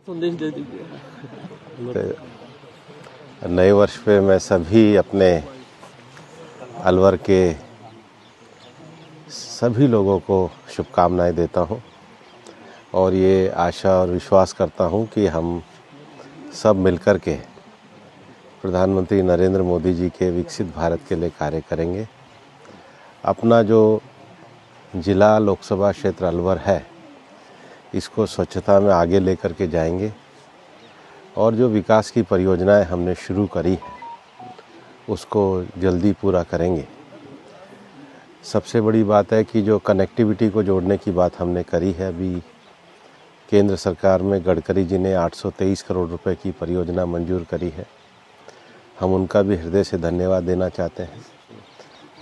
संदेश दे दीजिए। नए वर्ष पे मैं सभी अपने अलवर के सभी लोगों को शुभकामनाएं देता हूं और ये आशा और विश्वास करता हूं कि हम सब मिलकर के प्रधानमंत्री नरेंद्र मोदी जी के विकसित भारत के लिए कार्य करेंगे। अपना जो जिला लोकसभा क्षेत्र अलवर है, इसको स्वच्छता में आगे लेकर के जाएंगे और जो विकास की परियोजनाएं हमने शुरू करी है उसको जल्दी पूरा करेंगे। सबसे बड़ी बात है कि जो कनेक्टिविटी को जोड़ने की बात हमने करी है, अभी केंद्र सरकार में गडकरी जी ने 823 करोड़ रुपए की परियोजना मंजूर करी है। हम उनका भी हृदय से धन्यवाद देना चाहते हैं।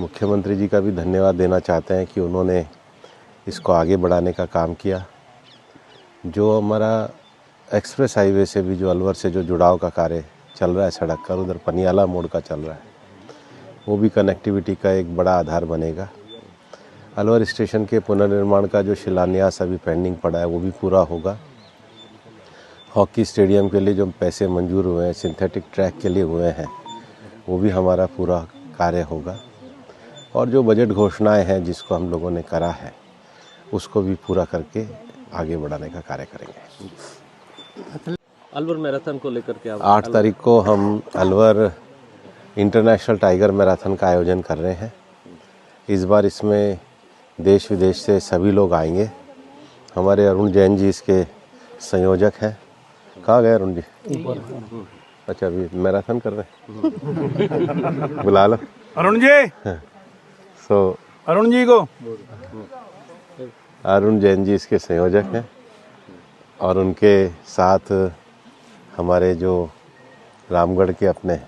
मुख्यमंत्री जी का भी धन्यवाद देना चाहते हैं कि उन्होंने इसको आगे बढ़ाने का काम किया। जो हमारा एक्सप्रेस हाईवे से भी जो अलवर से जो जुड़ाव का कार्य चल रहा है सड़क का, उधर पनियाला मोड़ का चल रहा है, वो भी कनेक्टिविटी का एक बड़ा आधार बनेगा। अलवर स्टेशन के पुनर्निर्माण का जो शिलान्यास अभी पेंडिंग पड़ा है वो भी पूरा होगा। हॉकी स्टेडियम के लिए जो पैसे मंजूर हुए हैं, सिंथेटिक ट्रैक के लिए हुए हैं, वो भी हमारा पूरा कार्य होगा। और जो बजट घोषणाएं हैं जिसको हम लोगों ने करा है उसको भी पूरा करके आगे बढ़ाने का कार्य करेंगे। अलवर मैराथन को लेकर के 8 तारीख को हम अलवर इंटरनेशनल टाइगर मैराथन का आयोजन कर रहे हैं। इस बार इसमें देश विदेश से सभी लोग आएंगे। हमारे अरुण जैन जी इसके संयोजक हैं। कहाँ गए अरुण जी? अच्छा, अभी मैराथन कर रहे हैं। बुला लो अरुण जी। अरुण जी को अरुण जैन जी इसके संयोजक हैं और उनके साथ हमारे जो रामगढ़ के अपने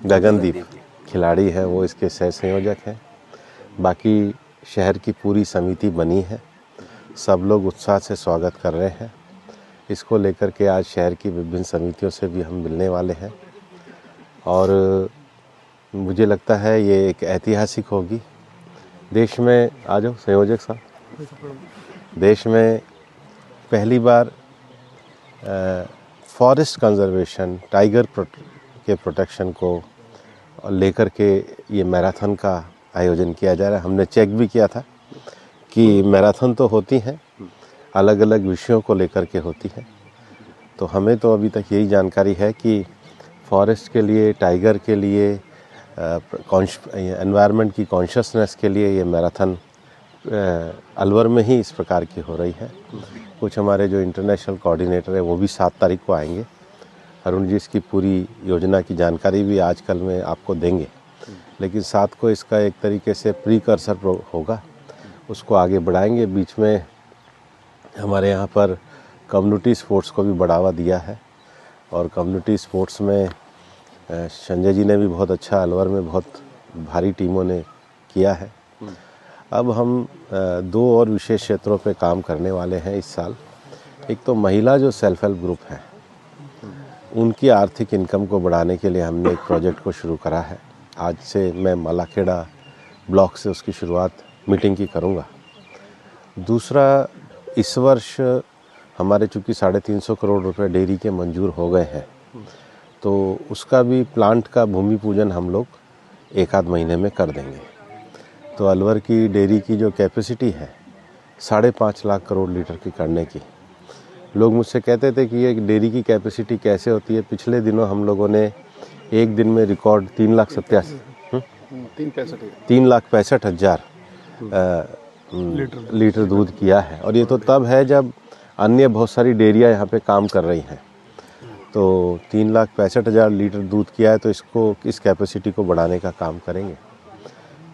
गगनदीप खिलाड़ी हैं वो इसके सह संयोजक हैं। बाकी शहर की पूरी समिति बनी है, सब लोग उत्साह से स्वागत कर रहे हैं। इसको लेकर के आज शहर की विभिन्न समितियों से भी हम मिलने वाले हैं और मुझे लगता है ये एक ऐतिहासिक होगी। देश में, आ जाओ संयोजक साहब, देश में पहली बार फॉरेस्ट कंजर्वेशन, टाइगर के प्रोटेक्शन को लेकर के ये मैराथन का आयोजन किया जा रहा है। हमने चेक भी किया था कि मैराथन तो होती हैं, अलग अलग विषयों को लेकर के होती है। तो हमें तो अभी तक यही जानकारी है कि फॉरेस्ट के लिए, टाइगर के लिए, एनवायरनमेंट की कॉन्शियसनेस के लिए ये मैराथन अलवर में ही इस प्रकार की हो रही है। कुछ हमारे जो इंटरनेशनल कोऑर्डिनेटर है वो भी 7 तारीख को आएंगे। अरुण जी इसकी पूरी योजना की जानकारी भी आजकल में आपको देंगे, लेकिन 7 को इसका एक तरीके से प्रीकर्सर होगा, उसको आगे बढ़ाएंगे। बीच में हमारे यहाँ पर कम्युनिटी स्पोर्ट्स को भी बढ़ावा दिया है और कम्युनिटी स्पोर्ट्स में संजय जी ने भी बहुत अच्छा, अलवर में बहुत भारी टीमों ने किया है। अब हम 2 और विशेष क्षेत्रों पे काम करने वाले हैं इस साल। एक तो महिला जो सेल्फ हेल्प ग्रुप हैं उनकी आर्थिक इनकम को बढ़ाने के लिए हमने एक प्रोजेक्ट को शुरू करा है। आज से मैं मलाखेड़ा ब्लॉक से उसकी शुरुआत मीटिंग की करूँगा। दूसरा, इस वर्ष हमारे चूँकि 350 करोड़ रुपए डेयरी के मंजूर हो गए हैं, तो उसका भी प्लांट का भूमि पूजन हम लोग 1 आध महीने में कर देंगे। तो अलवर की डेयरी की जो कैपेसिटी है 5.5 लाख करोड़ लीटर की करने की, लोग मुझसे कहते थे कि ये डेयरी की कैपेसिटी कैसे होती है। पिछले दिनों हम लोगों ने एक दिन में रिकॉर्ड 3,65,000 लीटर दूध किया है और ये तो तब है जब अन्य बहुत सारी डेयरियाँ यहाँ पे काम कर रही हैं। तो 3,65,000 लीटर दूध किया है, तो इसको, इस कैपेसिटी को बढ़ाने का काम करेंगे।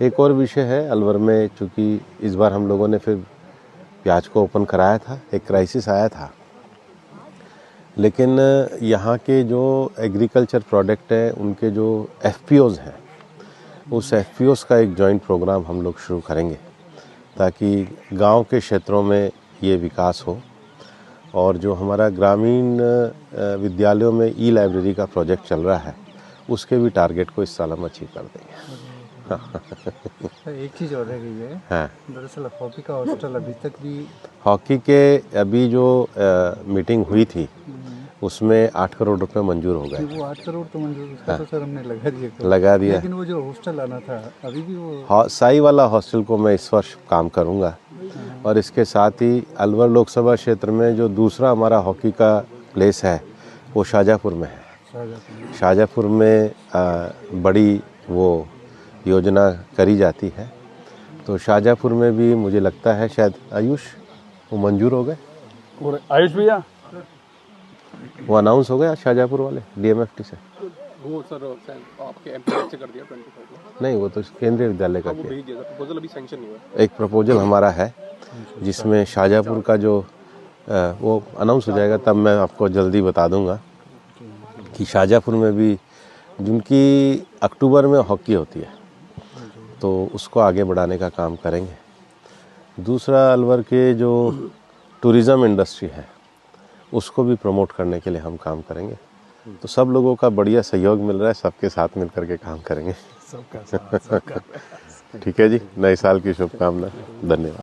एक और विषय है अलवर में, चूँकि इस बार हम लोगों ने फिर प्याज को ओपन कराया था, एक क्राइसिस आया था, लेकिन यहाँ के जो एग्रीकल्चर प्रोडक्ट हैं उनके जो FPOs हैं, उस FPOs का एक जॉइंट प्रोग्राम हम लोग शुरू करेंगे ताकि गांव के क्षेत्रों में ये विकास हो। और जो हमारा ग्रामीण विद्यालयों में ई लाइब्रेरी का प्रोजेक्ट चल रहा है उसके भी टारगेट को इस साल हम अचीव कर देंगे। एक चीज़ और रह गई है। हाँ, दरअसल हॉकी का हॉस्टल अभी तक भी हॉकी के अभी जो मीटिंग हुई थी उसमें 8 करोड़ रुपए मंजूर हो गए। वो 8 करोड़ तो मंजूर, उसका तो सर हमने लगा दिया। लगा दिया। लेकिन वो जो हॉस्टल आना था अभी भी वो साई वाला हॉस्टल को मैं इस वर्ष काम करूंगा और इसके साथ ही अलवर लोकसभा क्षेत्र में जो दूसरा हमारा हॉकी का प्लेस है वो शाहजहाँपुर में है। शाहजहाँपुर में बड़ी वो योजना करी जाती है, तो शाहजहाँपुर में भी मुझे लगता है शायद आयुष वो मंजूर हो गए। और आयुष भैया वो अनाउंस हो गया शाहजहाँपुर वाले डीएमएफटी से। वो सर आपके एमपी से कर दिया 25 नहीं, वो तो केंद्रीय विद्यालय का वो किया। भेज दिया था, प्रपोजल अभी सैंक्शन नहीं हुआ। एक प्रपोजल हमारा है जिसमें शाहजहाँपुर का जो वो अनाउंस हो जाएगा तब मैं आपको जल्दी बता दूंगा कि शाहजहाँपुर में भी जिनकी अक्टूबर में हॉकी होती है तो उसको आगे बढ़ाने का काम करेंगे। दूसरा अलवर के जो टूरिज़्म इंडस्ट्री है उसको भी प्रमोट करने के लिए हम काम करेंगे। तो सब लोगों का बढ़िया सहयोग मिल रहा है, सबके साथ मिल करके काम करेंगे। सबका ठीक है जी, नए साल की शुभकामनाएं। धन्यवाद।